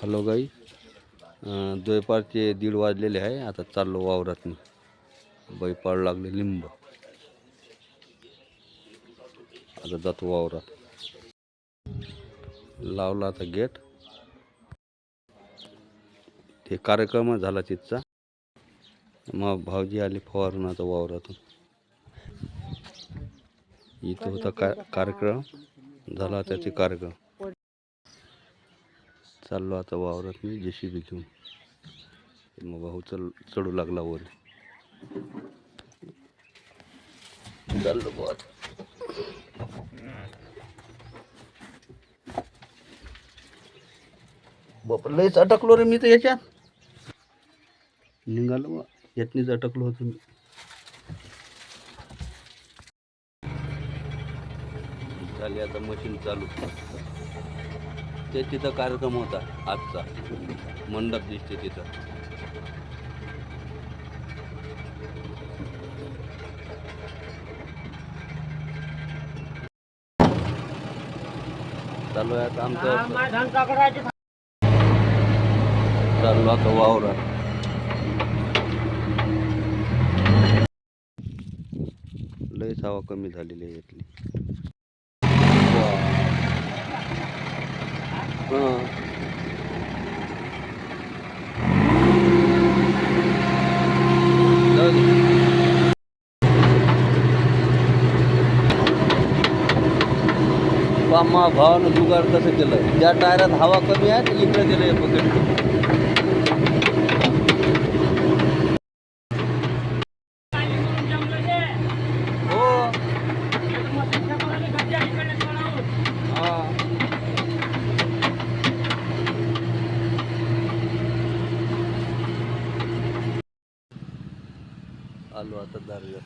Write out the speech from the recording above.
Hello गाई, द्वैपारचे 1:30 वाजलेले आहे. आता चाललो वावरात. बैपाळ लागले लिंब. आता जातो वावरात. लावला आता गेट. ते कार्यक्रम झाला तिथचा. मग भाऊजी आले फवारून आता वावरातून. इथं होता कार्यक्रम झाला. त्याचे कार्यक्रम चाललो आता वावरात मी JCB घेऊन. मग भाऊ चढू लागला वर. चाललो बहुत बाप, लयच अटकलो रे मी तर याच्यात. निघालो यातनीच अटकलो होतो मी. झाली आता मशीन चालू. ते तिथं कार्यक्रम होता आजचा. मंडप दिसते तिथं. चालू आहे आता आमचं. चाललो आता वावरात. लयच हवा कमी झालेली आहे यातली. मा भावानं जुगाड कसं केलं. ज्या टायरात हवा कमी आहे ते इकडे दिलं पकेट. हो आलो आता दारूया.